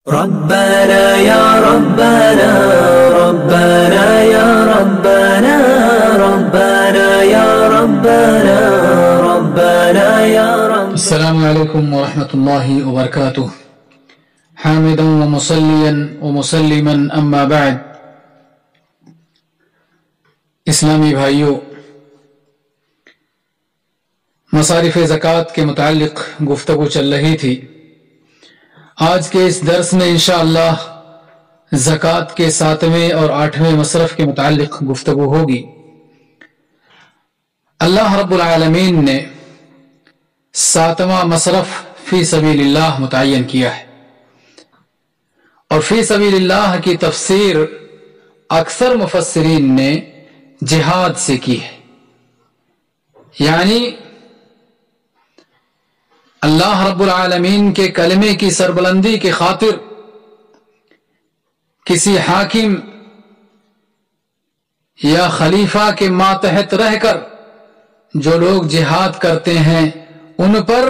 ربنا يا ربنا ربنا يا ربنا ربنا يا ربنا ربنا يا ربنا. السلام عليكم ورحمة الله وبركاته. حامدا ومصليا ومسلما اما بعد. اسلامی بھائیوں، مصارف زکوٰۃ کے متعلق گفتگو چل رہی تھی۔ آج کے اس درس میں انشاءاللہ زکوٰۃ کے 7ویں اور 8ویں مصرف کے متعلق گفتگو ہوگی۔ اللہ رب العالمین نے 7واں مصرف فی سبیل اللہ متعین کیا ہے، اور فی سبیل اللہ کی تفسیر اکثر مفسرین نے جہاد سے کی ہے، یعنی اللہ رب العالمین کے کلمے کی سربلندی کی خاطر کسی حاکم یا خلیفہ کے ماتحت رہ کر جو لوگ جہاد کرتے ہیں ان پر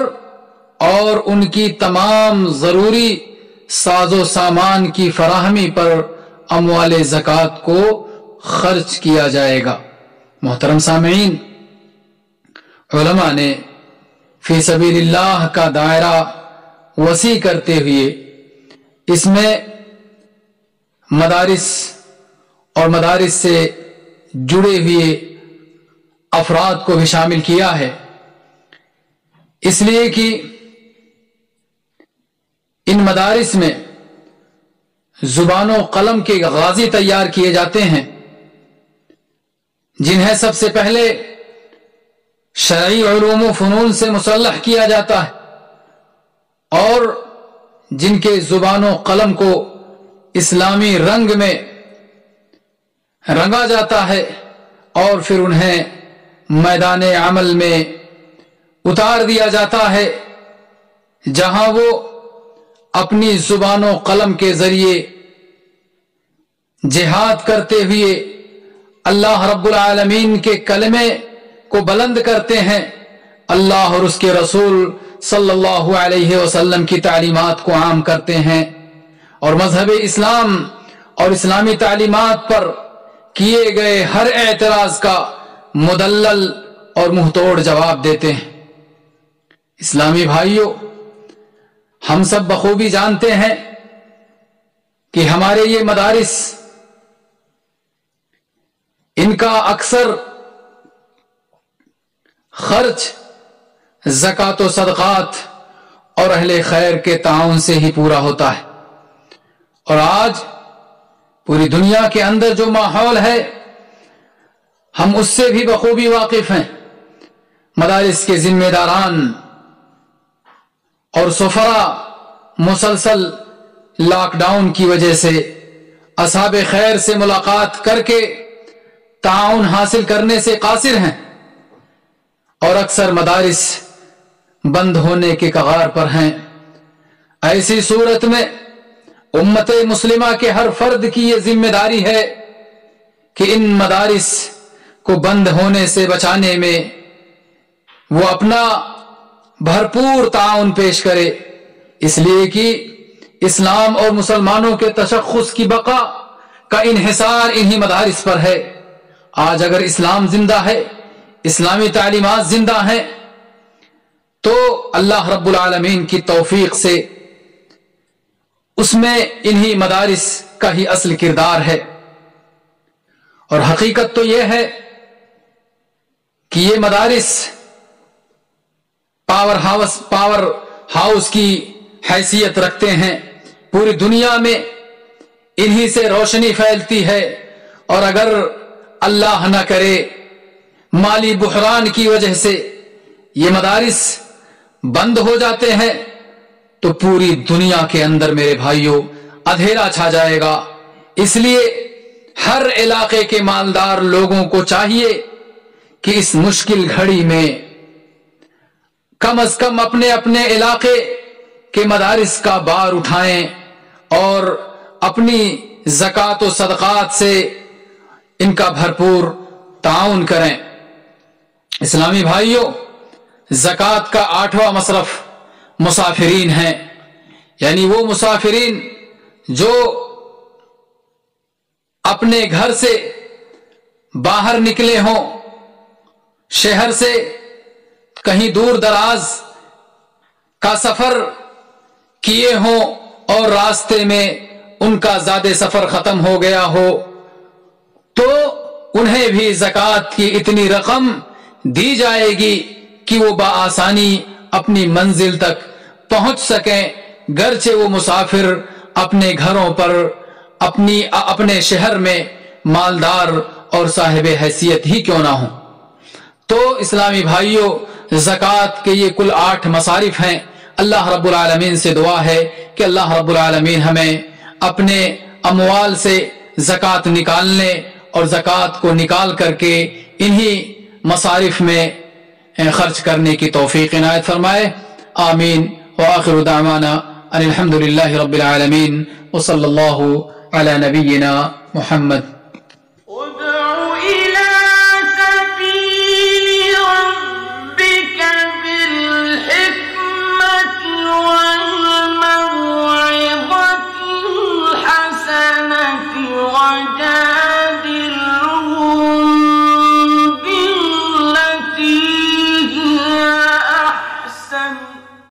اور ان کی تمام ضروری ساز و سامان کی فراہمی پر اموال زکوٰۃ کو خرچ کیا جائے گا۔ محترم سامعین، علماء نے فی سبیل اللہ کا دائرہ وسیع کرتے ہوئے اس میں مدارس اور مدارس سے جڑے ہوئے افراد کو بھی شامل کیا ہے، اس لیے کہ ان مدارس میں زبان و قلم کے غازی تیار کیے جاتے ہیں، جنہیں سب سے پہلے شرعی علوم و فنون سے مسلح کیا جاتا ہے اور جن کے زبان و قلم کو اسلامی رنگ میں رنگا جاتا ہے اور پھر انہیں میدان عمل میں اتار دیا جاتا ہے، جہاں وہ اپنی زبان و قلم کے ذریعے جہاد کرتے ہوئے اللہ رب العالمین کے کلمے کو بلند کرتے ہیں، اللہ اور اس کے رسول صلی اللہ علیہ وسلم کی تعلیمات کو عام کرتے ہیں، اور مذہب اسلام اور اسلامی تعلیمات پر کیے گئے ہر اعتراض کا مدلل اور منہ توڑ جواب دیتے ہیں۔ اسلامی بھائیوں، ہم سب بخوبی جانتے ہیں کہ ہمارے یہ مدارس، ان کا اکثر خرچ زکوٰۃ و صدقات اور اہل خیر کے تعاون سے ہی پورا ہوتا ہے، اور آج پوری دنیا کے اندر جو ماحول ہے ہم اس سے بھی بخوبی واقف ہیں۔ مدارس کے ذمہ داران اور سفراء مسلسل لاک ڈاؤن کی وجہ سے اصحاب خیر سے ملاقات کر کے تعاون حاصل کرنے سے قاصر ہیں، اور اکثر مدارس بند ہونے کے کگار پر ہیں۔ ایسی صورت میں امت مسلمہ کے ہر فرد کی یہ ذمہ داری ہے کہ ان مدارس کو بند ہونے سے بچانے میں وہ اپنا بھرپور تعاون پیش کرے، اس لیے کہ اسلام اور مسلمانوں کے تشخص کی بقا کا انحصار انہی مدارس پر ہے۔ آج اگر اسلام زندہ ہے، اسلامی تعلیمات زندہ ہیں، تو اللہ رب العالمین کی توفیق سے اس میں انہی مدارس کا ہی اصل کردار ہے۔ اور حقیقت تو یہ ہے کہ یہ مدارس پاور ہاؤس کی حیثیت رکھتے ہیں، پوری دنیا میں انہی سے روشنی پھیلتی ہے، اور اگر اللہ نہ کرے مالی بحران کی وجہ سے یہ مدارس بند ہو جاتے ہیں تو پوری دنیا کے اندر میرے بھائیوں اندھیرا چھا جائے گا۔ اس لیے ہر علاقے کے مالدار لوگوں کو چاہیے کہ اس مشکل گھڑی میں کم از کم اپنے اپنے علاقے کے مدارس کا بار اٹھائیں اور اپنی زکوٰۃ و صدقات سے ان کا بھرپور تعاون کریں۔ اسلامی بھائیوں، زکوٰۃ کا 8واں مصرف مسافرین ہیں، یعنی وہ مسافرین جو اپنے گھر سے باہر نکلے ہوں، شہر سے کہیں دور دراز کا سفر کیے ہوں اور راستے میں ان کا زیادہ سفر ختم ہو گیا ہو، تو انہیں بھی زکوٰۃ کی اتنی رقم دی جائے گی کہ وہ بآسانی اپنی منزل تک پہنچ سکیں، گرچہ وہ مسافر اپنے گھروں پر اپنے شہر میں مالدار اور صاحب حیثیت ہی کیوں نہ ہوں۔ تو اسلامی بھائیوں، زکوٰۃ کے یہ کل 8 مصارف ہیں۔ اللہ رب العالمین سے دعا ہے کہ اللہ رب العالمین ہمیں اپنے اموال سے زکوٰۃ نکالنے اور زکوٰۃ کو نکال کر کے انہی مصارف میں خرچ کرنے کی توفیق عنایت فرمائے، آمین۔ وآخر دعوانا ان الحمد للہ رب العالمین وصلی اللہ علی نبینا محمد۔